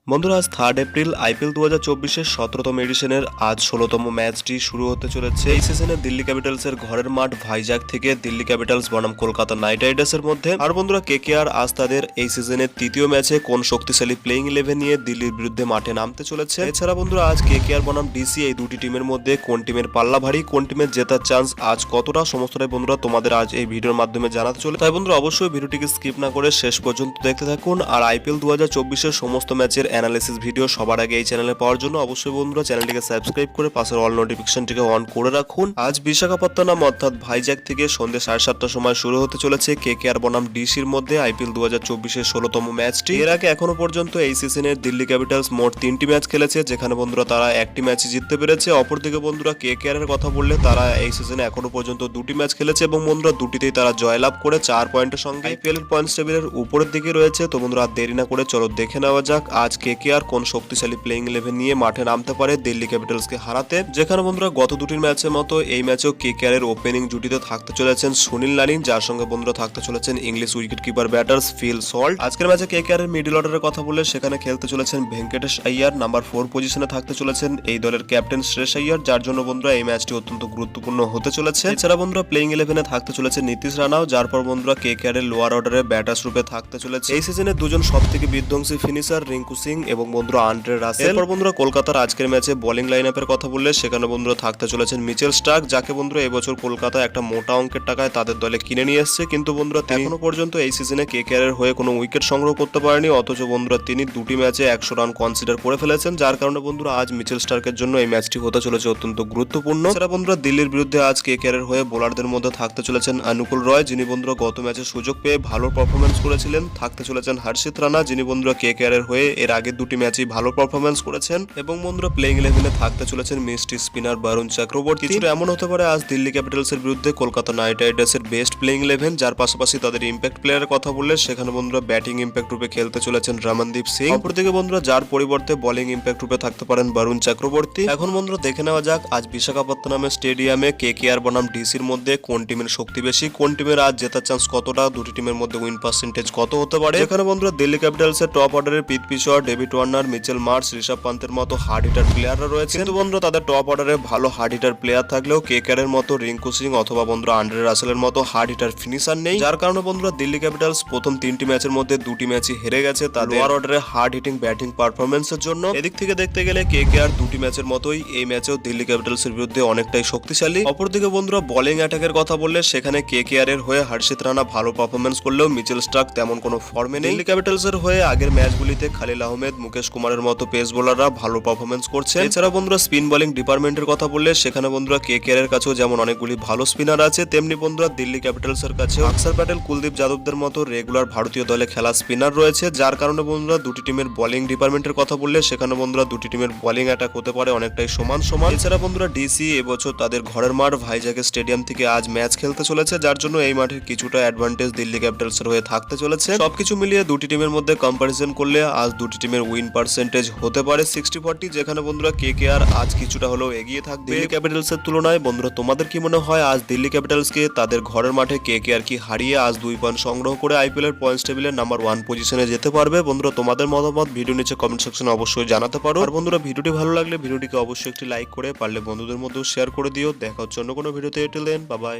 বন্ধুরা আজ 3 April IPL 2024-এর 17তম এডিশনের আজ 16তম ম্যাচটি শুরু হতে চলেছে। এই সিজনে দিল্লি ক্যাপিটালসের ঘরের মাঠ ভাইজাগ থেকে দিল্লি ক্যাপিটালস বনাম কলকাতা নাইট রাইডার্সের মধ্যে। আর বন্ধুরা কেকেআর আজ তাদের এই সিজনের তৃতীয় ম্যাচে কোন শক্তিশালী প্লেইং 11 নিয়ে দিল্লির বিরুদ্ধে মাঠে নামতে চলেছে। এছাড়া বন্ধুরা আজ কেকেআর বনাম ডিসি এই দুটি টিমের মধ্যে কোন টিমের পাল্লা ভারী, কোন টিমের জেতার চান্স আজ কতটা, সমস্তটাই বন্ধুরা তোমাদের আজ এই ভিডিওর মাধ্যমে জানাতে চলে। তাই বন্ধুরা অবশ্যই ভিডিওটিকে স্কিপ না করে শেষ পর্যন্ত দেখতে থাকুন। আর আইপিএল 2024-এর সমস্ত ম্যাচের অ্যানালিসিস ভিডিও সবার আগে এই চ্যানেলে পাওয়ার জন্য অবশ্যই বন্ধুরা চ্যানেলটিকে সাবস্ক্রাইব করে পাশের অল নোটিফিকেশনটিকে অন করে রাখুন। আজ বিশাখাপত্তনম অর্থাৎ ভাইজ্যাক থেকে সন্ধ্যে 7:30টার সময় শুরু হতে চলেছে কেকেআর বনাম ডিসির মধ্যে আইপিএল 2024-এর 16তম ম্যাচটি। এর আগে এখনো পর্যন্ত এই সিজনের দিল্লি ক্যাপিটালস মোট 3টি ম্যাচ খেলেছে, যেখানে বন্ধুরা তারা একটি ম্যাচই জিততে পেরেছে। অপরদিকে বন্ধুরা কেকেআর এর কথা বললে তারা এই সিজনে এখনো পর্যন্ত 2টি ম্যাচ খেলেছে এবং বন্ধুরা দুটিতেই তারা জয়লাভ করে 4 পয়েন্টের সঙ্গে আইপিএল এর পয়েন্টস টেবিলের উপরের দিকে রয়েছে। তো বন্ধুরা আর দেরি না করে চলো দেখে নেওয়া যাক আজ কেকেআর কোন শক্তিশালী প্লেইং 11 নিয়ে মাঠে নামতে পারে দিল্লি ক্যাপিটালসকে হারাতে। যেখানে বন্ধুরা গত দুটির ম্যাচের মতো এই ম্যাচেও কেকেআর এর ওপেনিং জুটিতে থাকতে চলেছেন সুনীল নারিন, যার সঙ্গে বন্ধুরা থাকতে চলেছেন English wicket keeper batters Phil Salt. আজকের ম্যাচে কেকেআর এর মিডল অর্ডারের কথা বললে সেখানে খেলতে চলেছেন ভেঙ্কটেশ আইয়ার, নাম্বার 4 পজিশনে থাকতে চলেছেন এই দলের ক্যাপ্টেন শ্রেয়স আইয়ার, যার জন্য বন্ধুরা এই ম্যাচটি অত্যন্ত গুরুত্বপূর্ণ হতে চলেছে। এছাড়া বন্ধুরা প্লেইং 11-এ থাকতে চলেছে নীতিশ রানাও, যার পর বন্ধুরা কেকেআর এর লোয়ার অর্ডারে ব্যাটার্স রূপে থাকতে চলেছে এই সিজনে দুজন সবথেকে বিধ্বংসী ফিনিশার রিঙ্কু সিং এবং বন্ধুরা আন্দ্রে রাসেল। এরপর বন্ধুরা কলকাতার আজকের ম্যাচে বোলিং লাইন আপের কথা বললে সেখানে বন্ধুরা থাকতে চলেছেন মিচেল স্টার্ক, যাকে বন্ধুরা এবছর কলকাতা একটা মোটা অঙ্কের টাকায় তাদের দলে কিনে নিয়ে এসেছে। কিন্তু বন্ধুরা এখনো পর্যন্ত এই সিজনে কেকেআর এর হয়ে কোনো উইকেট সংগ্রহ করতে পারেনি, অথচ বন্ধুরা তিনি দুটি ম্যাচে 100 রান কনসিডার করে ফেলেছেন, যার কারণে বন্ধুরা আজ মিচেল স্টার্কের জন্য এই ম্যাচটি হতে চলেছে অত্যন্ত গুরুত্বপূর্ণ। এছাড়া বন্ধুরা দিল্লির বিরুদ্ধে আজ কেকেআর এর হয়ে বোলারদের মধ্যে থাকতে চলেছেন অনুকূল রয়, যিনি বন্ধুরা গত ম্যাচে সুযোগ পেয়ে ভালো পারফরমেন্স করেছিলেন। থাকতে চলেছেন হর্ষিত রানা, যিনি বন্ধুরা কেকেআর এর হয়ে এর আগে দুটি ম্যাচেই ভালো পারফরমেন্স করেছেন। এবং বন্ধুরা প্লেইং 11-এ থাকতে চলেছেন মিস্ট্রি স্পিনার বরুণ চক্রবর্তী। কিছুটা এমন হতে পারে আজ দিল্লি ক্যাপিটালসের বিরুদ্ধে কলকাতা নাইট রাইডার্সের বেস্ট প্লেইং 11, যার পাশাপাশি তাদের ইম্প্যাক্ট প্লেয়ারের কথা বললে সেখানে বন্ধুরা ব্যাটিং ইম্প্যাক্ট রূপে খেলতে চলেছেন রমনদীপ সিং। অপরদিকে বন্ধুরা যার পরিবর্তে বোলিং ইম্প্যাক্ট রূপে থাকতে পারেন বরুণ চক্রবর্তী। এখন বন্ধুরা দেখে নেওয়া যাক আজ বিশাখাপত্তনমের স্টেডিয়ামে কেকেআর বনাম ডিসির মধ্যে কোন টিমের শক্তি বেশি, কোন টিমের আজ জেতার চান্স কতটা, দুটি টিমের মধ্যে উইন পার্সেন্টেজ কত হতে পারে। এখানে বন্ধুরা দিল্লি ক্যাপিটালসের টপ অর্ডারের Prithvi Shaw, David Warner, Mitchell Marsh, Rishabh পান্তের মতো হার্ড হিটার প্লেয়াররা রয়েছে। কিন্তু বন্ধুরা তাদের টপ অর্ডারে ভালো হার্ড হিটার প্লেয়ার থাকলেও কেকেআর এর মতো রিঙ্কু সিং অথবা বন্ধুরা আন্দ্রে রাসেলের মতো হার্ড হিটার ফিনিশার নেই, যার কারণে বন্ধুরা দিল্লি ক্যাপিটালস প্রথম 3টি ম্যাচের মধ্যে 2টি ম্যাচই হেরে গেছে তাদের লোয়ার অর্ডারে হার্ড হিটিং ব্যাটিং পারফরমেন্সের জন্য। এদিক থেকে দেখতে গেলে কেকেআর দুটি ম্যাচের মতোই এই ম্যাচেও দিল্লি ক্যাপিটালসের বিরুদ্ধে অনেকটাই শক্তিশালী। অপরদিকে বন্ধুরা বোলিং অ্যাটাকের কথা বললে সেখানে কেকেআর এর হয়ে হর্ষিত রানা ভালো পারফরমেন্স করলেও মিচেল স্টার্ক তেমন কোনো ফর্মে নেই। দিল্লি ক্যাপিটালসের হয়ে আগের ম্যাচগুলিতে খালিল আহমেদ, মুকেশ কুমারের মতো পেস বোলাররা ভালো পারফরমেন্স করছে। এছাড়া বন্ধুরা স্পিন বোলিং ডিপার্টমেন্টের কথা বললে সেখানে বন্ধুরা কেকেআর এর কাছেও যেমন অনেকগুলি ভালো স্পিনার আছে, তেমনি বন্ধুরা দিল্লি ক্যাপিটালসের কাছে অক্ষর প্যাটেল, কুলদীপ যাদবদের মতো রেগুলার ভারতীয় দলে খেলা স্পিনার রয়েছে, যার কারণে বন্ধুরা দুটি টিমের বোলিং ডিপার্টমেন্টের কথা বললে সেখানে বন্ধুরা দুটি টিমের বোলিং অ্যাটাক হতে পারে অনেকটাই সমান সমান। এছাড়া বন্ধুরা ডিসি এবছর তাদের ঘরের মাঠ ভাইজ্যাক স্টেডিয়াম থেকে আজ ম্যাচ খেলতে চলেছে, যার জন্য এই মাঠের কিছুটা অ্যাডভান্টেজ দিল্লি ক্যাপিটালসের হয়ে থাকতে চলেছে। সবকিছু মিলিয়ে দুটি টিমের মধ্যে কম্পারিজন করলে আজ দুটি টিমের উইন পার্সেন্টেজ হতে পারে 60-40, যেখানে বন্ধুরা কেকেআর আজ কিছুটা হলেও এগিয়ে থাকবে দিল্লি ক্যাপিটালসের তুলনায়। বন্ধুরা তোমাদের কি মনে হয় আজ দিল্লি ক্যাপিটালসকে তাদের ঘরের মাঠে কেকেআর কি হারিয়ে আজ 2 পয়েন্ট সংগ্রহ করে আইপিএল এর পয়েন্টস টেবিলের নাম্বার 1 পজিশনে যেতে পারবে? বন্ধুরা তোমাদের মতামত ভিডিও নিচে কমেন্ট সেকশনে অবশ্যই জানাতে পারো। আর বন্ধুরা ভিডিওটি ভালো লাগলে ভিডিওটিকে অবশ্যই একটি লাইক করে পারলে বন্ধুদের মধ্যেও শেয়ার করে দিও। দেখা হচ্ছে অন্য কোনো ভিডিওতে। Till then bye by.